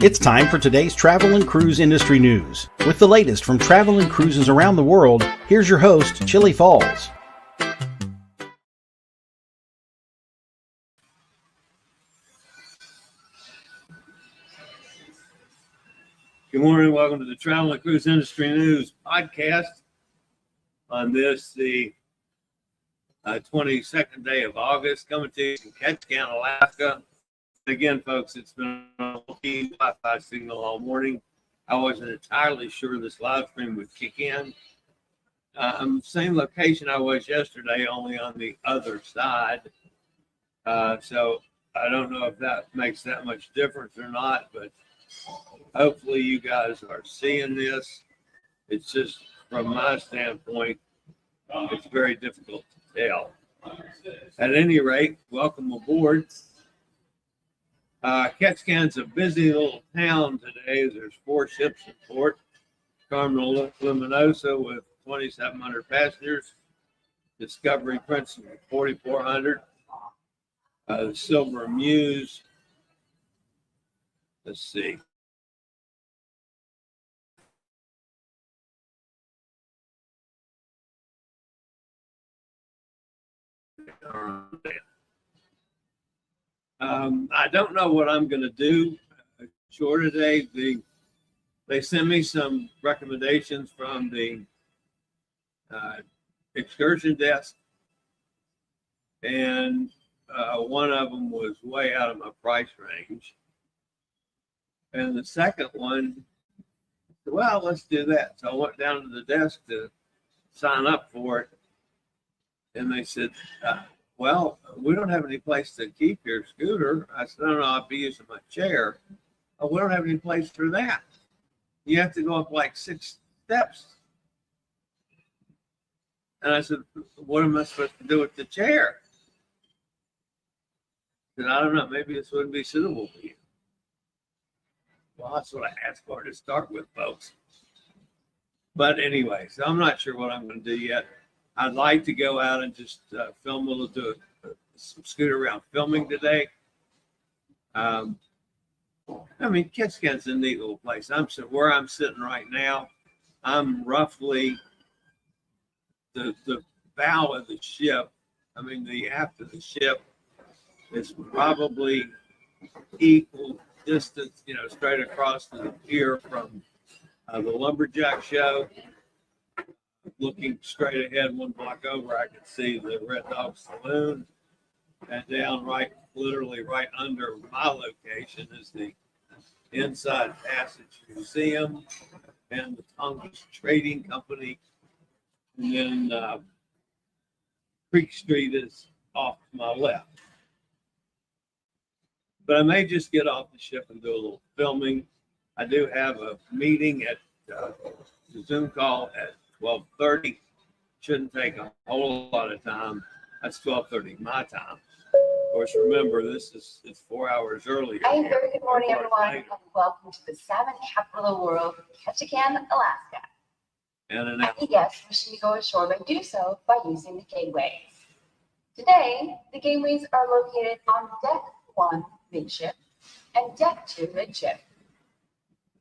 It's time for today's travel and cruise industry news. With the latest from travel and cruises around the world, here's your host, Chillie Falls. Good morning. Welcome to the Travel and Cruise Industry News podcast on this, the 22nd day of August, coming to you from Ketchikan, Alaska. Again, folks, it's been a Wi-Fi signal all morning. I wasn't entirely sure this live stream would kick in. Same location I was yesterday, only on the other side. So I don't know if that makes that much difference or not, but hopefully you guys are seeing this. It's just, from my standpoint, it's very difficult to tell. At any rate, welcome aboard. Ketchikan's a busy little town today. There's 4 ships in port. Terminal Luminosa with 2,700 passengers. Discovery Prince with 4,400. The Silver Muse. Let's see. I don't know what I'm going to do short today. They sent me some recommendations from the excursion desk, and one of them was way out of my price range. And the second one, well, let's do that. So I went down to the desk to sign up for it, and they said, well, we don't have any place to keep your scooter. I said, no, I'll be using my chair. Oh, we don't have any place for that. You have to go up like 6 steps. And I said, what am I supposed to do with the chair? I said, I don't know, maybe this wouldn't be suitable for you. Well, that's what I asked for to start with, folks. But anyway, so I'm not sure what I'm going to do yet. I'd like to go out and just film a little, do some scooter around filming today. I mean, Ketchikan's a neat little place. Where I'm sitting right now, I'm roughly the bow of the ship. I mean, the aft of the ship is probably equal distance, straight across the pier from the lumberjack show. Looking straight ahead, 1 block over, I can see the Red Dog Saloon, and down literally right under my location is the Inside Passage Museum and the Tongass Trading Company. And then Creek Street is off to my left. But I may just get off the ship and do a little filming. I do have a meeting at the Zoom call at 12:30. Shouldn't take a whole lot of time. That's 12:30 my time. Of course, remember, it's 4 hours earlier. Hey, very good morning, everyone, and welcome to the salmon capital of the world, Ketchikan, Alaska. And any guests wishing to go ashore may do so by using the gateways. Today, the gateways are located on Deck 1 midship and Deck 2 midship.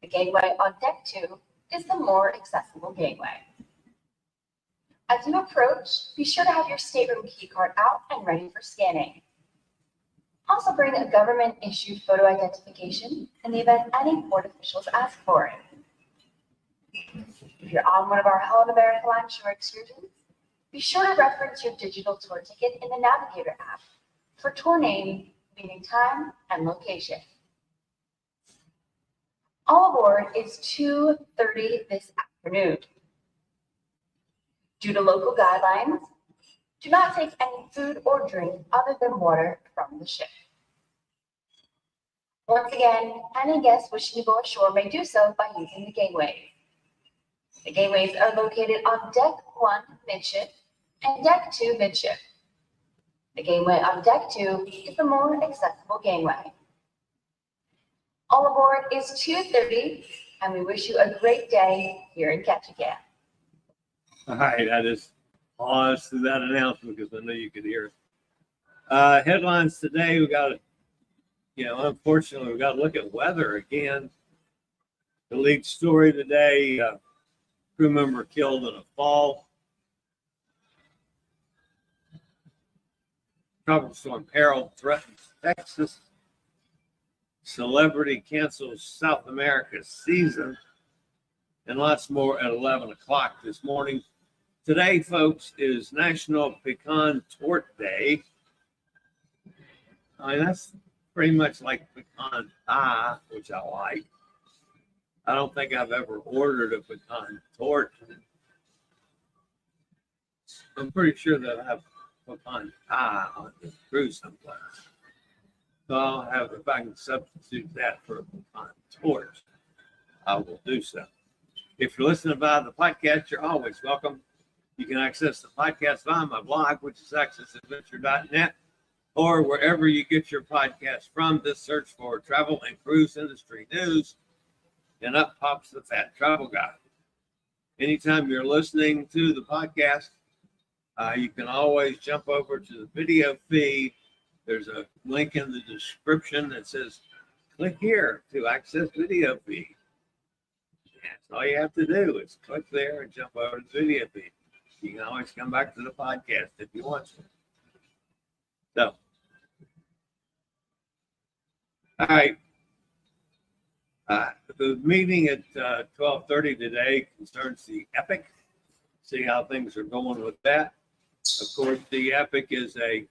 The gateway on Deck 2 is the more accessible gateway. As you approach, be sure to have your stateroom key card out and ready for scanning. Also bring a government-issued photo identification in the event any port officials ask for it. If you're on one of our Holland America Line shore excursions, be sure to reference your digital tour ticket in the Navigator app for tour name, meeting time, and location. All aboard is 2:30 this afternoon. Due to local guidelines, do not take any food or drink other than water from the ship. Once again, any guests wishing to go ashore may do so by using the gateways. The gateways are located on Deck 1 midship and Deck 2 midship. The gateway on Deck 2 is the more accessible gateway. All aboard is 2:30, and we wish you a great day here in Ketchikan. all right, I just paused through that announcement because I knew you could hear it. Headlines today, we got unfortunately, we've got to look at weather again. The lead story today, crew member killed in a fall. Tropical storm Harold threatens Texas. Celebrity cancels South America season. And lots more at 11 o'clock this morning. Today, folks, is National Pecan Torte Day. I mean, that's pretty much like pecan pie, which I like. I don't think I've ever ordered a pecan torte. I'm pretty sure that I have pecan pie on the cruise someplace. So I'll have, if I can substitute that for a pecan torte, I will do so. If you're listening via the podcast, you're always welcome. You can access the podcast via my blog, which is accessadventure.net, or wherever you get your podcast from. Just search for travel and cruise industry news, and up pops the Fat Travel Guide. Anytime you're listening to the podcast, you can always jump over to the video feed. There's a link in the description that says, click here to access video feed. That's all you have to do is click there and jump over to the video feed. You can always come back to the podcast if you want to. So, all right. The meeting at 12:30 today concerns the Epic. See how things are going with that. Of course, the Epic is a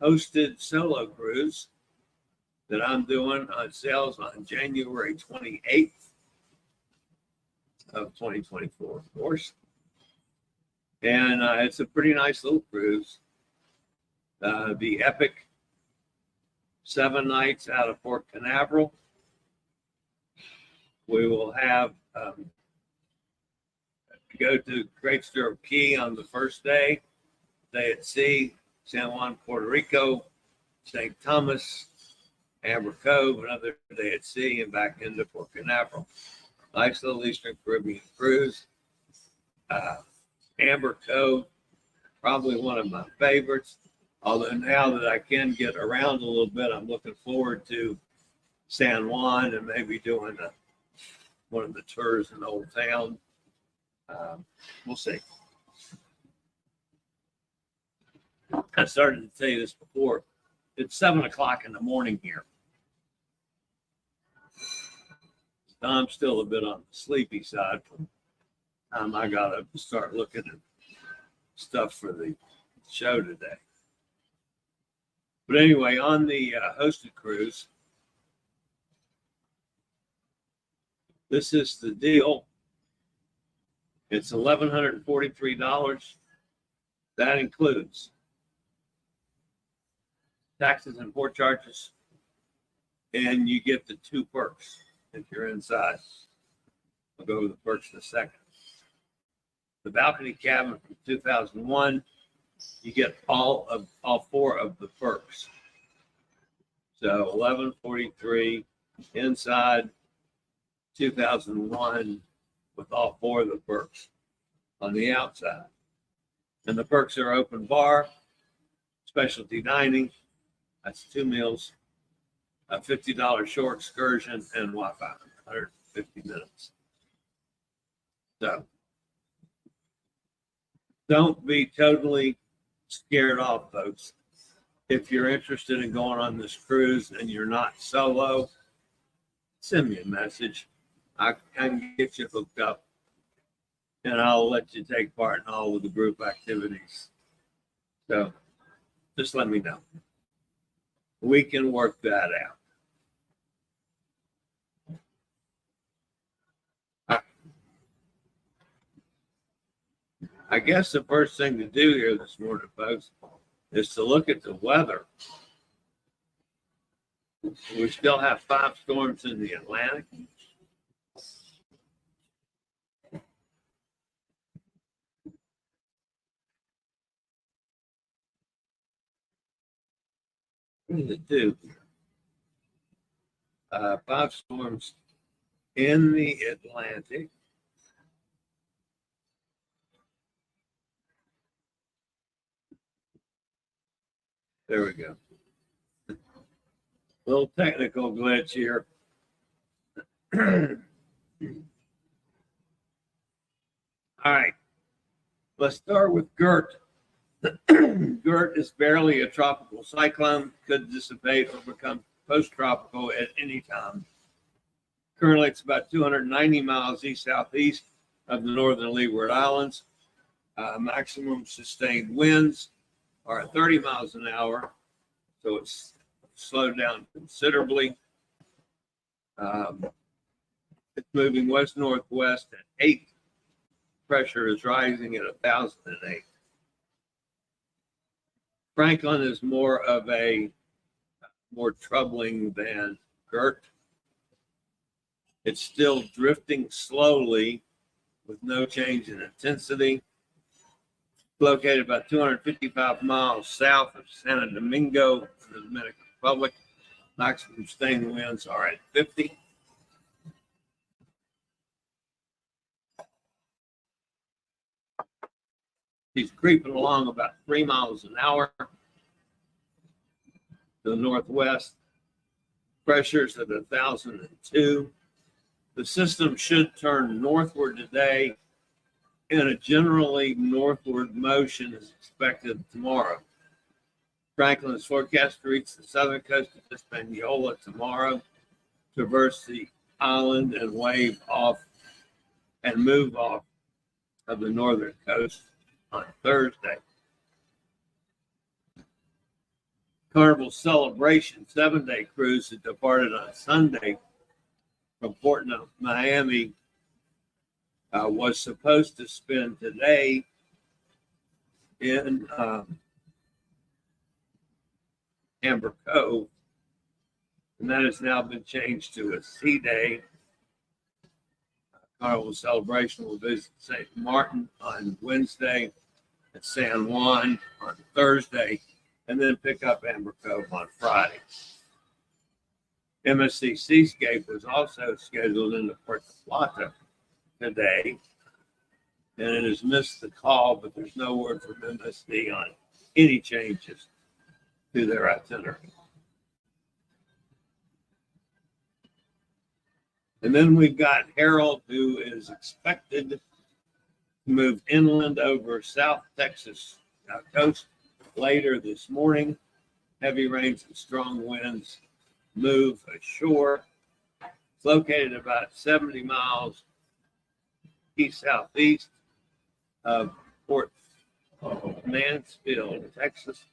hosted solo cruise that I'm doing on sales on January 28th of 2024, of course. And it's a pretty nice little cruise. The Epic, 7 nights out of Port Canaveral. We will have go to Great Stirrup Key on the first day at sea, San Juan, Puerto Rico, St. Thomas, Amber Cove, another day at sea, and back into Port Canaveral. Nice little Eastern Caribbean cruise. Amber Cove, probably one of my favorites. Although now that I can get around a little bit, I'm looking forward to San Juan and maybe doing one of the tours in Old Town. We'll see. I started to tell you this before. It's 7 o'clock in the morning here. I'm still a bit on the sleepy side from the time I got to start looking at stuff for the show today. But anyway, on the hosted cruise, this is the deal. It's $1,143. That includes taxes and port charges, and you get the 2 perks if you're inside. I'll go over the perks in a second. The balcony cabin from 2001, you get all 4 of the perks. So $1,143 inside, 2001 with all 4 of the perks on the outside. And the perks are open bar, specialty dining, that's 2 meals, a $50 shore excursion, and Wi-Fi, 150 minutes. So don't be totally scared off, folks. If you're interested in going on this cruise and you're not solo, send me a message. I can get you hooked up, and I'll let you take part in all of the group activities. So just let me know. We can work that out. I guess the first thing to do here this morning, folks, is to look at the weather. We still have 5 storms in the Atlantic. What does it do? 5 storms in the Atlantic. There we go. Little technical glitch here. All right, let's start with Gert. Gert is barely a tropical cyclone, could dissipate or become post-tropical at any time. Currently, it's about 290 miles east-southeast of the northern Leeward Islands. Maximum sustained winds are at 30 miles an hour, so it's slowed down considerably. It's moving west-northwest at 8. Pressure is rising at 1,008. Franklin is more troubling than Gert. It's still drifting slowly with no change in intensity. Located about 255 miles south of Santo Domingo in the Dominican Republic. Maximum sustained winds are at 50. He's creeping along about 3 miles an hour to the northwest. Pressure's at 1,002. The system should turn northward today, and a generally northward motion is expected tomorrow. Franklin is forecast to reach the southern coast of Hispaniola tomorrow, traverse the island and move off of the northern coast on Thursday. Carnival Celebration 7-day cruise that departed on Sunday from Port of Miami was supposed to spend today in Amber Cove, and that has now been changed to a sea day. Carnival Celebration will visit St. Martin on Wednesday, at San Juan on Thursday, and then pick up Amber Cove on Friday. MSC Seascape was also scheduled into Puerto Plata today, and it has missed the call, but there's no word from MSC on any changes to their itinerary. And then we've got Harold, who is expected to move inland over South Texas coast later this morning. Heavy rains and strong winds move ashore. It's located about 70 miles east-southeast of Port of Mansfield, Texas.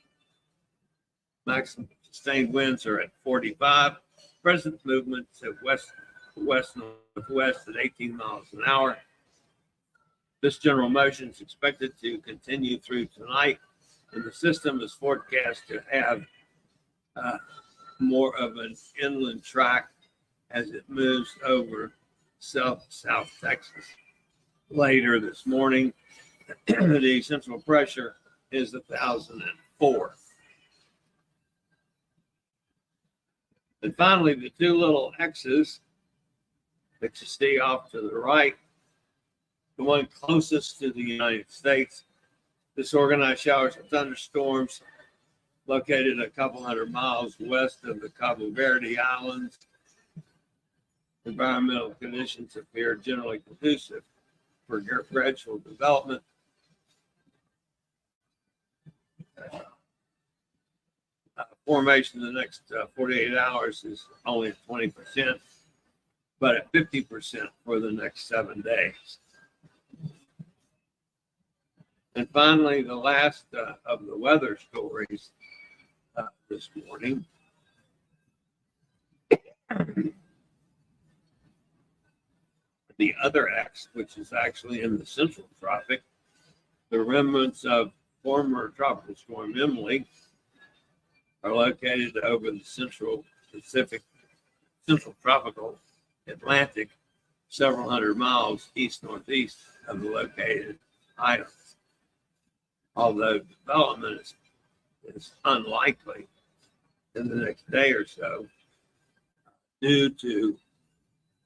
Maximum sustained winds are at 45. Present movements at west-northwest at 18 miles an hour. This general motion is expected to continue through tonight, and the system is forecast to have more of an inland track as it moves over South Texas. Later this morning, the central pressure is 1,004. And finally, the two little X's that you see off to the right, the one closest to the United States, disorganized showers and thunderstorms located a couple hundred miles west of the Cabo Verde Islands. Environmental conditions appear generally conducive for gradual development. Formation in the next 48 hours is only at 20%, but at 50% for the next 7 days. And finally, the last of the weather stories this morning. The other X, which is actually in the central tropic, the remnants of former tropical storm Emily are located over the central tropical Atlantic, several hundred miles east-northeast of the located islands. Although development is unlikely in the next day or so due to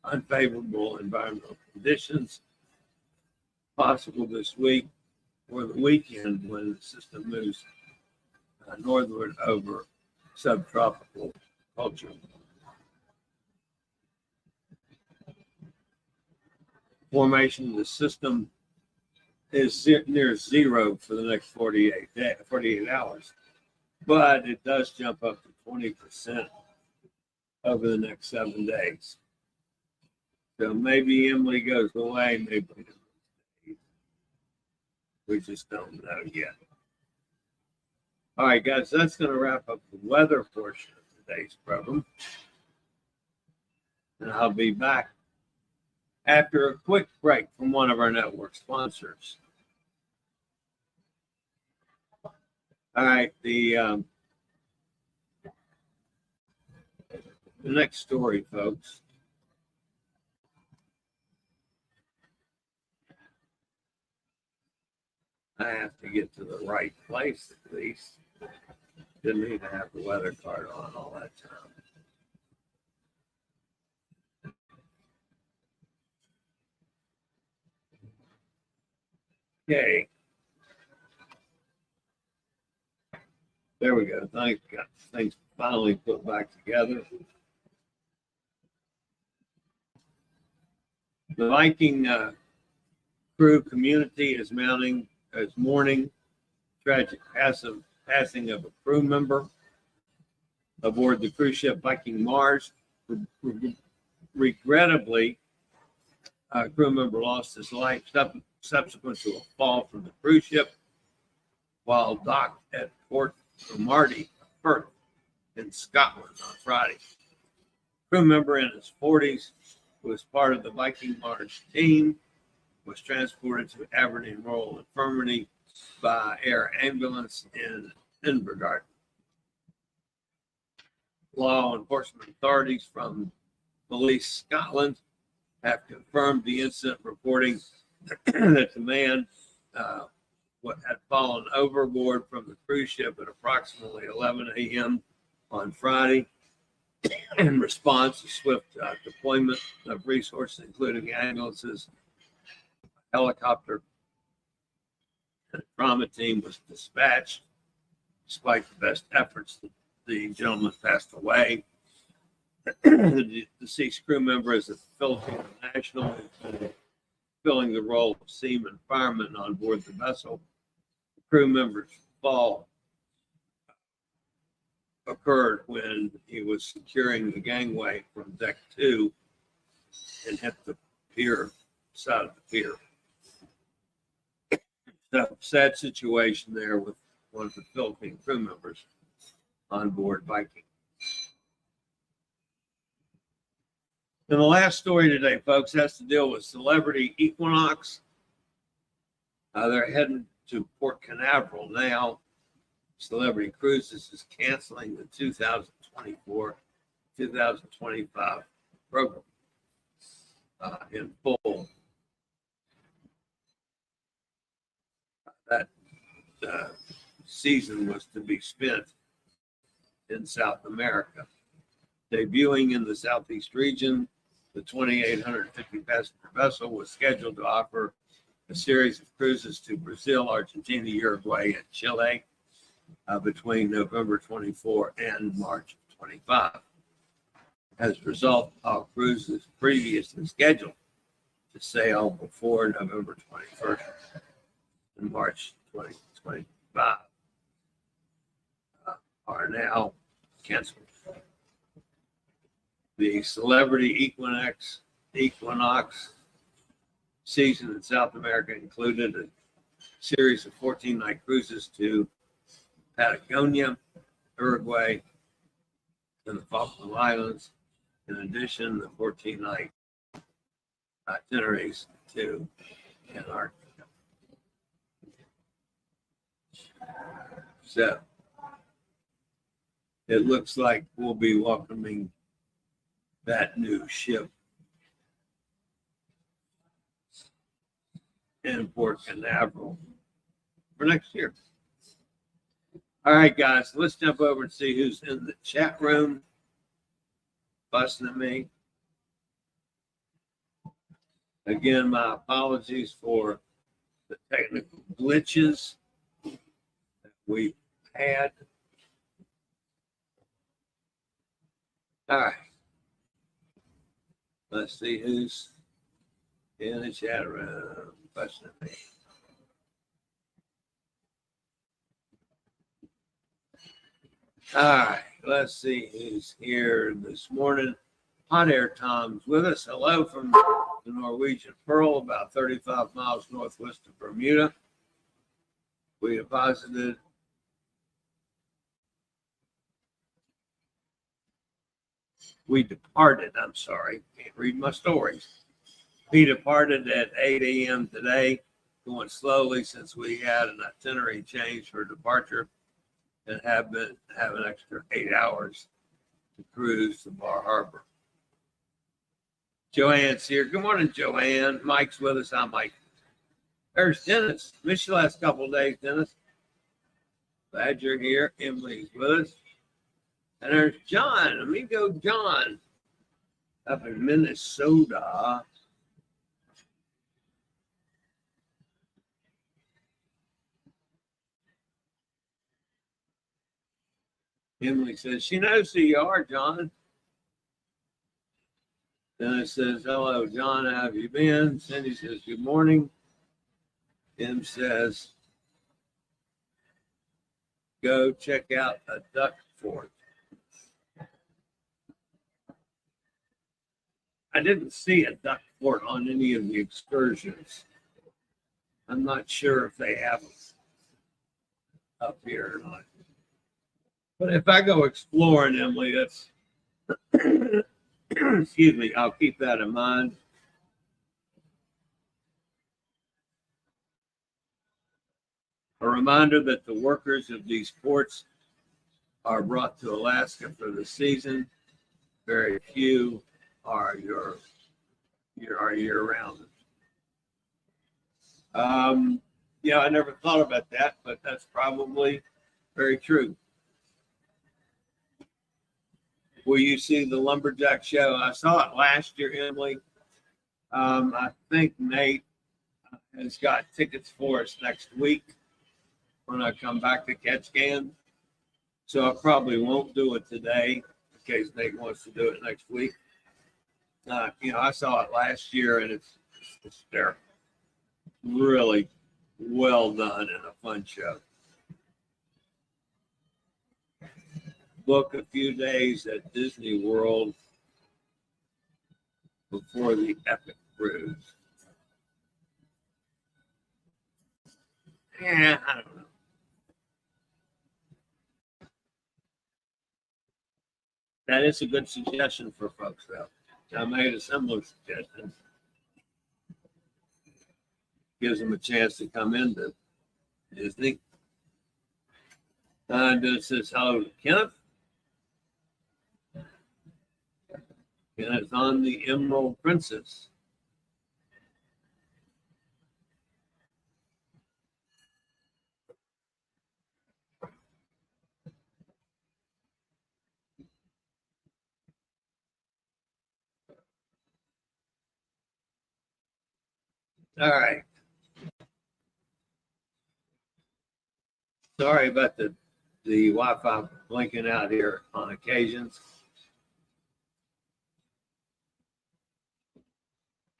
unfavorable environmental conditions, possible this week or the weekend when the system moves northward over subtropical culture. Formation of the system is near zero for the next 48 hours, but it does jump up to 20% over the next 7 days. So maybe Emily goes away, maybe we just don't know yet. All right, guys, that's going to wrap up the weather portion of today's program. And I'll be back after a quick break from one of our network sponsors. All right, the next story, folks. I have to get to the right place at least. Didn't need to have the weather card on all that time. Okay. There we go. Thanks, got things finally put back together. The Viking crew community is mourning tragic passing of a crew member aboard the cruise ship Viking Mars. Regrettably, a crew member lost his life subsequent to a fall from the cruise ship while docked at Port of Cromarty Firth in Scotland on Friday. Crew member in his 40s, who was part of the Viking Mars team, was transported to Aberdeen Royal Infirmary by air ambulance in Invergard. Law enforcement authorities from Police Scotland have confirmed the incident, reporting that the man had fallen overboard from the cruise ship at approximately 11 a.m. on Friday. In response, a swift deployment of resources, including ambulances, helicopter, and a trauma team was dispatched. Despite the best efforts, the gentleman passed away. The deceased crew member is a Filipino national, filling the role of seaman fireman on board the vessel. The crew member's fall occurred when he was securing the gangway from deck 2 and hit the side of the pier. So, sad situation there with one of the Philippine crew members on board Viking. And the last story today, folks, has to deal with Celebrity Equinox. They're heading to Port Canaveral now. Celebrity Cruises is canceling the 2024-2025 program in full. That season was to be spent in South America. Debuting in the Southeast region, the 2,850 passenger vessel was scheduled to offer a series of cruises to Brazil, Argentina, Uruguay, and Chile between November 24 and March 25. As a result, all cruises previously scheduled to sail before November 21st and March 2025 are now canceled. The Celebrity Equinox season in South America included a series of 14-night cruises to Patagonia, Uruguay, and the Falkland Islands. In addition, the 14-night itineraries to Antarctica. So it looks like we'll be welcoming that new ship in Port Canaveral for next year. All right, guys, let's jump over and see who's in the chat room fussing at me. Again, my apologies for the technical glitches that we had. All right. Let's see who's in the chat room. Question me. All right. Let's see who's here this morning. Hot Air Tom's with us. Hello from the Norwegian Pearl, about 35 miles northwest of Bermuda. We deposited I'm sorry, can't read my stories. We departed at 8 a.m. today, going slowly since we had an itinerary change for departure and have an extra 8 hours to cruise to Bar Harbor. Joanne's here. Good morning, Joanne. Mike's with us. Hi, Mike. There's Dennis. Missed you the last couple of days, Dennis. Glad you're here. Emily's with us. And there's John, amigo John, up in Minnesota. Emily says, she knows who you are, John. Dennis says, hello, John, how have you been? Cindy says, good morning. Tim says, go check out a duck fort. I didn't see a duck fort on any of the excursions. I'm not sure if they have them up here or not. But if I go exploring, Emily, that's, excuse me, I'll keep that in mind. A reminder that the workers of these ports are brought to Alaska for the season. Very few are year-round. Yeah, I never thought about that, but that's probably very true. Will you see the Lumberjack show? I saw it last year, Emily. I think Nate has got tickets for us next week when I come back to Ketchikan. So I probably won't do it today in case Nate wants to do it next week. I saw it last year and it's they're really well done and a fun show. Book a few days at Disney World before the epic cruise. Yeah, I don't know. That is a good suggestion for folks, though. I made a similar suggestion. Gives them a chance to come into Disney. And it says hello to Kenneth. And it's on the Emerald Princess. All right. Sorry about the Wi-Fi blinking out here on occasions.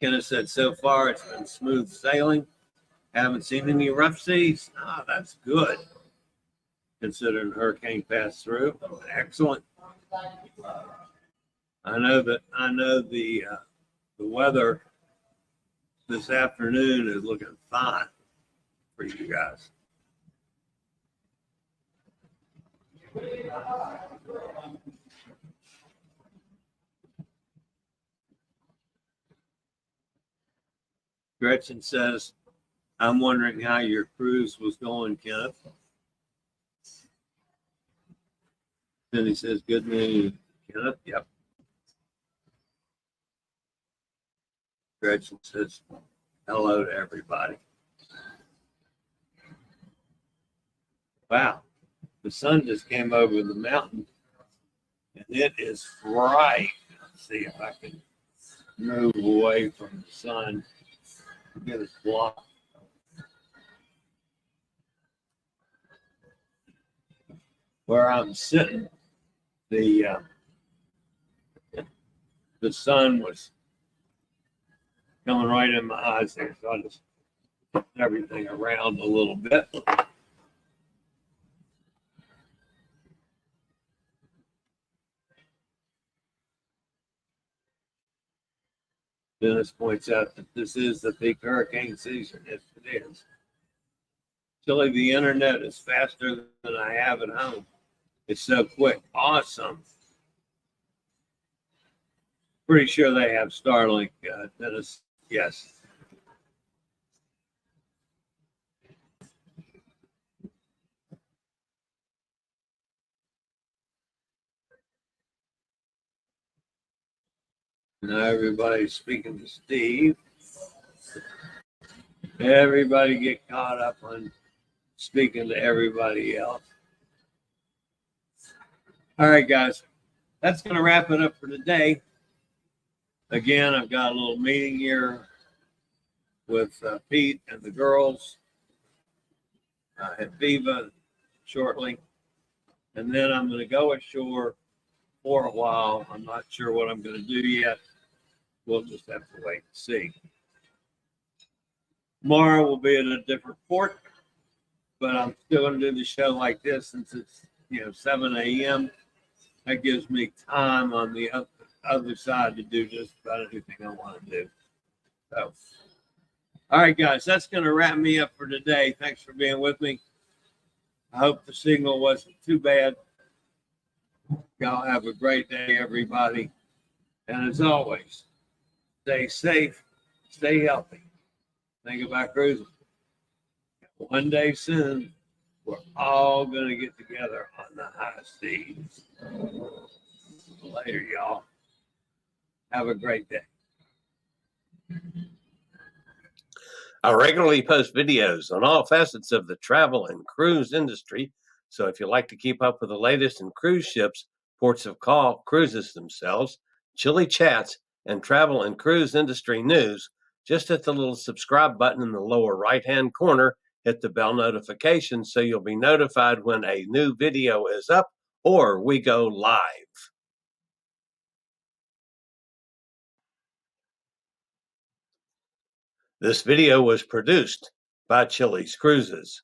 Kenneth said, so far it's been smooth sailing. Haven't seen any rough seas. Ah, that's good. Considering hurricane passed through. Excellent. I know the weather this afternoon is looking fine for you guys. Gretchen says, I'm wondering how your cruise was going, Kenneth. Then he says, good news, Kenneth. Yep. Gretchen says, hello to everybody. Wow. The sun just came over the mountain and it is bright. Let's see if I can move away from the sun. Get it blocked. Where I'm sitting, the the sun was coming right in my eyes there, so I just put everything around a little bit. Dennis points out that this is the peak hurricane season. Yes, it is. Chillie, the internet is faster than I have at home. It's so quick. Awesome. Pretty sure they have Starlink, Dennis. Yes. Now everybody's speaking to Steve. Everybody get caught up on speaking to everybody else. All right, guys. That's going to wrap it up for today. Again, I've got a little meeting here with Pete and the girls at Viva shortly. And then I'm going to go ashore for a while. I'm not sure what I'm going to do yet. We'll just have to wait and see. Tomorrow we'll be at a different port, but I'm still going to do the show like this since it's 7 a.m. That gives me time on the other side to do just about anything I want to do. So, all right, guys, that's going to wrap me up for today. Thanks for being with me. I hope the signal wasn't too bad. Y'all have a great day, everybody. And as always, stay safe, stay healthy. Think about cruising. One day soon, we're all going to get together on the high seas. Later, y'all. Have a great day. I regularly post videos on all facets of the travel and cruise industry. So if you like to keep up with the latest in cruise ships, ports of call, cruises themselves, Chillie chats, and travel and cruise industry news, just hit the little subscribe button in the lower right-hand corner. Hit the bell notification so you'll be notified when a new video is up or we go live. This video was produced by Chillie's Cruises.